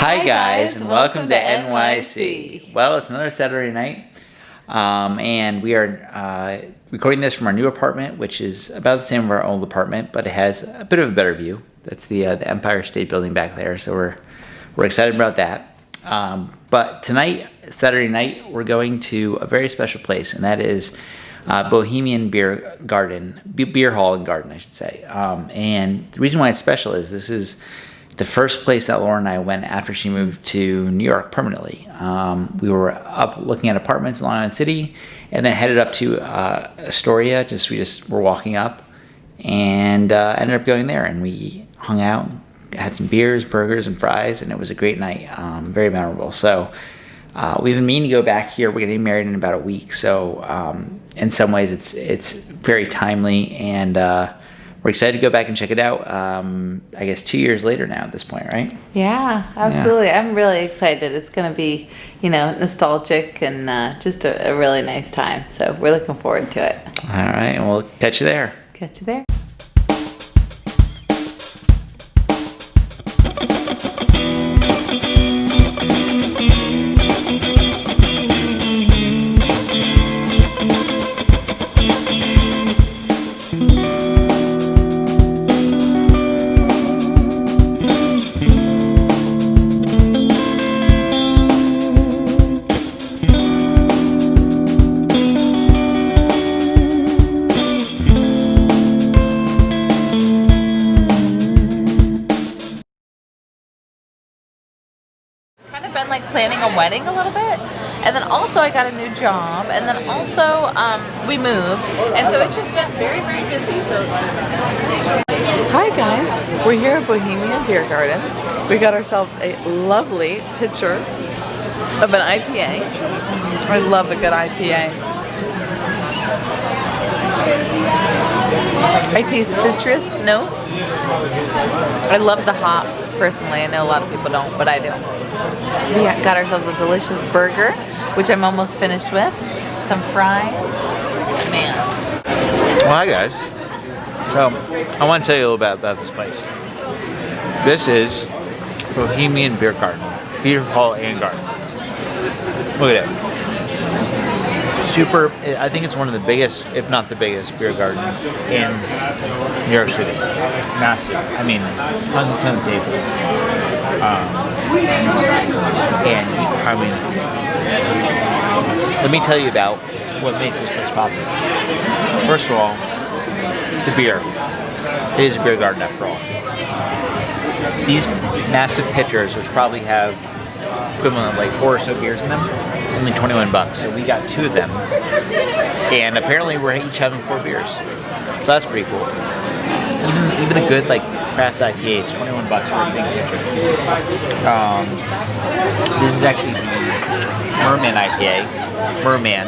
Hi guys, and welcome to NYC. Well, it's another Saturday night, and we are recording this from our new apartment, which is about the same as our old apartment, but it has a bit of a better view. That's the Empire State Building back there, so we're excited about that. But tonight, Saturday night, we're going to a very special place, and that is Bohemian Beer Garden, Beer Hall and Garden, I should say. And the reason why it's special is this is the first place that Laura and I went after she moved to New York permanently. We were up looking at apartments in Long Island City, and then headed up to Astoria. We just were walking up, and ended up going there, and we hung out, had some beers, burgers, and fries, and it was a great night. Very memorable. So we've been meaning to go back here. We're getting married in about a week, so in some ways it's very timely, and we're excited to go back and check it out. I guess 2 years later now at this point, right? Yeah, absolutely. Yeah. I'm really excited. It's going to be, nostalgic and just a really nice time. So we're looking forward to it. All right. We'll catch you there. Catch you there. Been like planning a wedding a little bit, and then also I got a new job, and then also we moved, and so it's just been very busy. So hi guys, we're here at Bohemian Beer Garden. We got ourselves a lovely pitcher of an IPA. I love a good IPA. I taste citrus notes. I love the hops personally. I know a lot of people don't, but I do. We got ourselves a delicious burger, which I'm almost finished with. Some fries. Man. Well, hi guys. So I want to tell you a little bit about this place. This is Bohemian Beer Garden, Beer Hall and Garden. Look at it. Super. I think it's one of the biggest, if not the biggest, beer gardens in New York City. Massive. I mean, tons of tables. And I mean, let me tell you about what makes this place popular. First of all, the beer. It is a beer garden after all. These massive pitchers, which probably have equivalent of like 4 or so beers in them, only $21. So we got 2 of them, and apparently we're each having 4 beers. So that's pretty cool. Even a good like craft IPA, it's $21 for a big pitcher. This is actually the Merman IPA, Merman,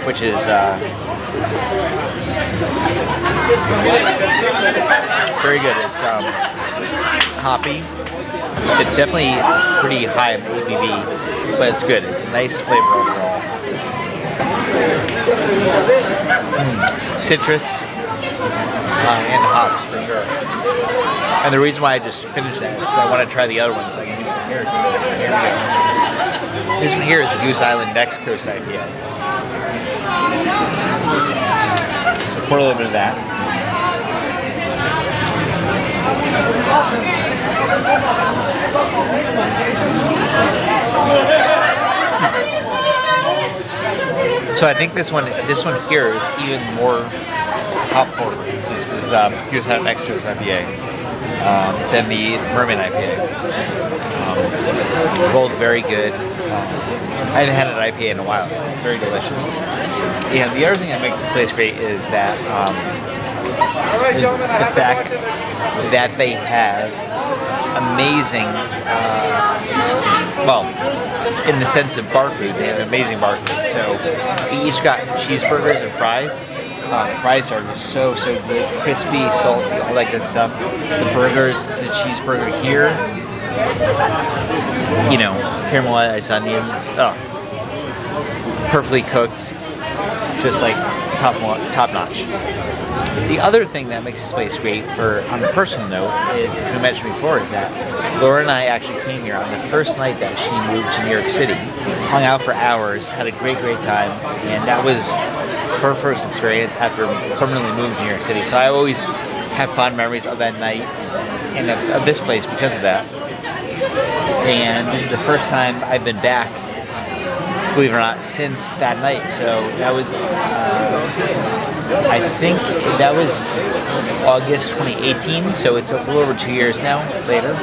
which is very good. It's hoppy. It's definitely pretty high in ABV, but it's good. It's a nice flavor overall. Citrus and hops for sure. And the reason why I just finished that is because I want to try the other one so I can do a comparison to this. Here we go. This one here is the Goose Island Next Coast IPA. So pour a little bit of that. So I think this one here is even more hop forward. This is Goose Island Next Coast IPA than the Merman IPA. Both very good. I haven't had an IPA in a while, so it's very delicious. And the other thing that makes this place great is that is the fact that they have amazing, well, in the sense of bar food, they have amazing bar food. So we each got cheeseburgers and fries. The fries are just so good, crispy, salty, all that good stuff. The burgers, the cheeseburger here, caramelized onions, perfectly cooked, just like top notch. The other thing that makes this place great, on a personal note, is, which we mentioned before, is that Laura and I actually came here on the first night that she moved to New York City, hung out for hours, had a great time, and that was her first experience after permanently moving to New York City. So I always have fond memories of that night and of this place because of that. And this is the first time I've been back, believe it or not, since that night. So that was, I think that was August 2018. So it's a little over 2 years now later.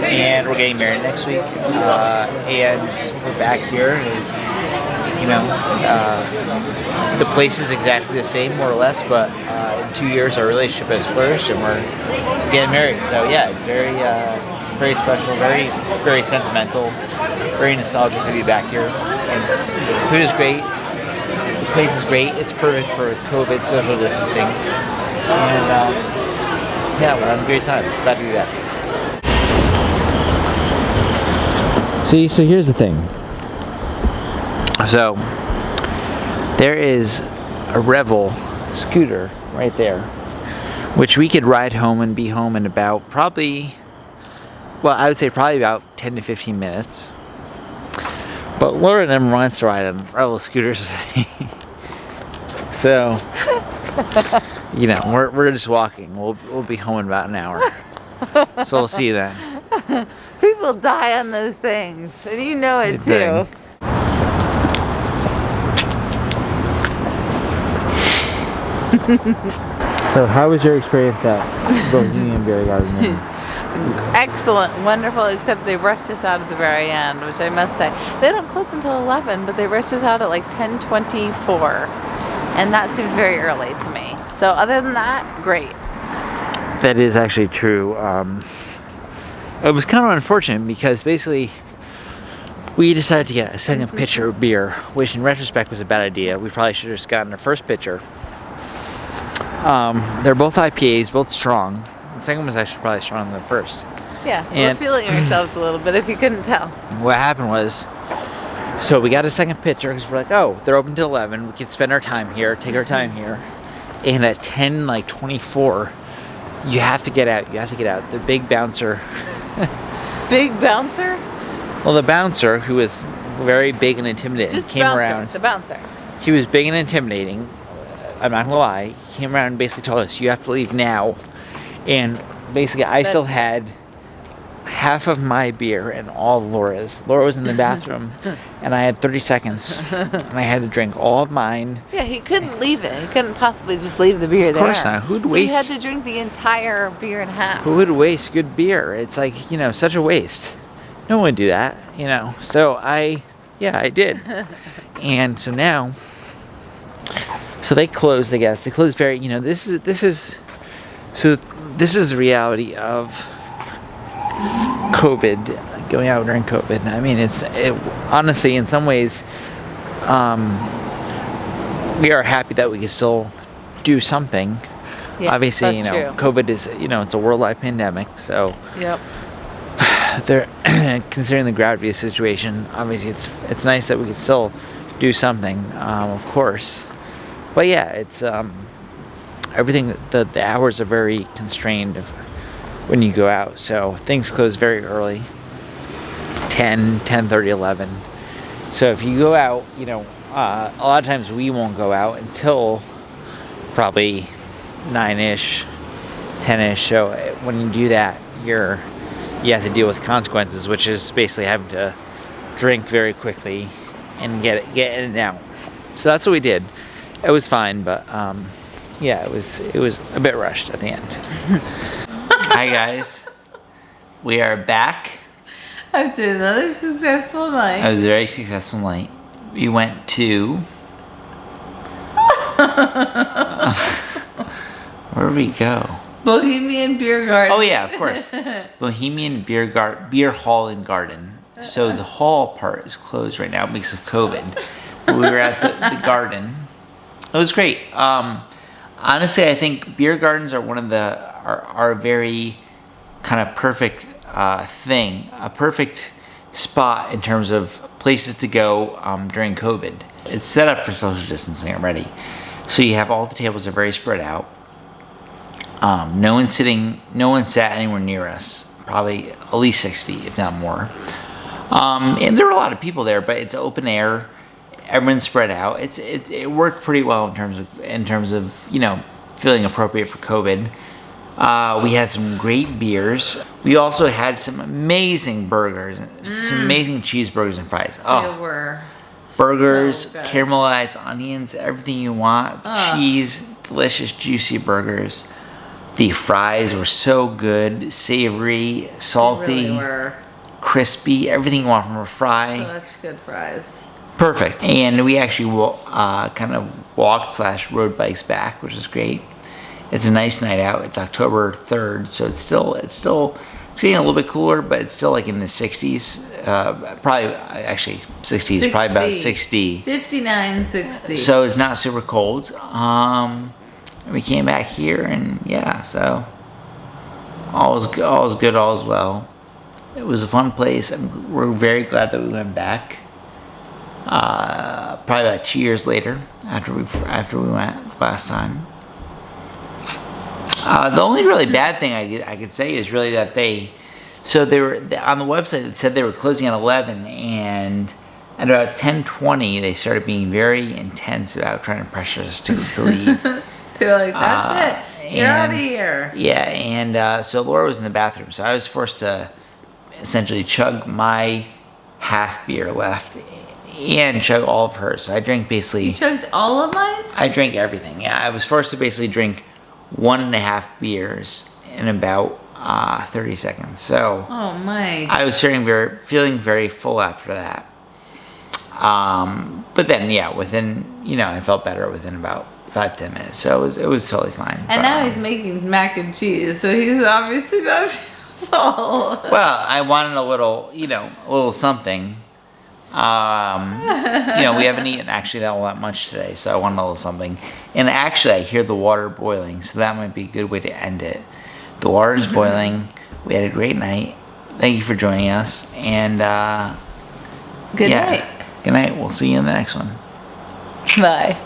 And we're getting married next week. And we're back here. It's, the place is exactly the same, more or less, but in 2 years our relationship has flourished and we're getting married. So yeah, it's very special, very sentimental, very nostalgic to be back here. And the food is great, the place is great, it's perfect for COVID social distancing. And yeah, we're having a great time. Glad to be back. See, so here's the thing. So there is a Revel scooter right there, which we could ride home and be home in about I would say probably about 10 to 15 minutes. But Laura never wants to ride on Revel scooters with me. So, we're just walking. We'll be home in about an hour. So we'll see you then. People die on those things, and you know it too. Dang. So how was your experience at Bohemian Beer Garden? Excellent, wonderful, except they rushed us out at the very end, which I must say. They don't close until 11, but they rushed us out at like 10:24, and that seemed very early to me. So other than that, great. That is actually true. It was kind of unfortunate because basically we decided to get a second pitcher of beer, which in retrospect was a bad idea. We probably should have just gotten our first pitcher. They're both IPAs, both strong. The second one was actually probably stronger than the first. Yeah, so we're feeling ourselves a little bit, if you couldn't tell. What happened was, so we got a second pitcher because we're like, oh, they're open till 11. We can spend our time here, take our time here. And at 10:24, you have to get out. The big bouncer. Big bouncer? Well, the bouncer, who was very big and intimidating, Just came bouncer, around. the bouncer. He was big and intimidating. I'm not gonna lie. He came around and basically told us, you have to leave now. And basically, I still had half of my beer and all of Laura's. Laura was in the bathroom, and I had 30 seconds, and I had to drink all of mine. Yeah, he couldn't leave it. He couldn't possibly just leave the beer there. Of course not. Who'd waste? So he had to drink the entire beer and a half. Who would waste good beer? It's like, such a waste. No one would do that, So I did. And so now, so they closed, I guess. They closed very, this is the reality of COVID, going out during COVID. I mean, honestly, in some ways, we are happy that we can still do something. Yeah, obviously, that's true. COVID is, it's a worldwide pandemic, so Yep. they're considering the gravity of the situation. Obviously, it's nice that we can still do something, of course. But yeah, it's everything. The hours are very constrained when you go out, so things close very early, 10:30, 11. So if you go out, a lot of times we won't go out until probably 9-ish, 10-ish. So when you do that, you have to deal with consequences, which is basically having to drink very quickly and get in and out. So that's what we did. It was fine, but it was a bit rushed at the end. Hi guys, we are back. After another successful night. It was a very successful night. We went to where did we go? Bohemian Beer Garden. Oh yeah, of course. Bohemian Beer Hall and Garden. So the hall part is closed right now because of COVID. But we were at the garden. It was great. Honestly, I think beer gardens are one of are very kind of perfect thing, a perfect spot in terms of places to go during COVID. It's set up for social distancing already. So you have all the tables are very spread out. No one sat anywhere near us. Probably at least 6 feet, if not more. And there were a lot of people there, but it's open air. Everyone's spread out. It worked pretty well in terms of feeling appropriate for COVID. We had some great beers. We also had some amazing burgers, some amazing cheeseburgers and fries. They were burgers, so good. caramelized onions, everything you want. Cheese, delicious, juicy burgers. The fries were so good, savory, salty, They really were. crispy, everything you want from a fry. Such good fries. Perfect. And we actually kind of walked/rode bikes back, which is great. It's a nice night out. It's October 3rd, so it's getting a little bit cooler, but it's still like in the 60s. Probably actually 60s, probably about 60. 59, 60. So it's not super cold. We came back here, and yeah, so all is good, all is well. It was a fun place. We're very glad that we went back. Probably about 2 years later, after we went last time. The only really bad thing I could say is really that they were on the website. It said they were closing at 11, and at about 10:20 they started being very intense about trying to pressure us to leave. They were like, "That's it, you're out of here." Yeah, and so Laura was in the bathroom, so I was forced to essentially chug my half beer left and chug all of hers. So I drank basically. You chugged all of mine? I drank everything. Yeah, I was forced to basically drink 1.5 beers in about 30 seconds. So Oh my. I was feeling very full after that. But then within I felt better within about 5-10 minutes. So it was totally fine. And But, now he's making mac and cheese, so he's obviously not full. well, I wanted a little something. We haven't eaten actually all that much today, so I wanted a little something. And actually, I hear the water boiling, so that might be a good way to end it. The water is boiling. We had a great night. Thank you for joining us, and Good night. Good night. We'll see you in the next one. Bye.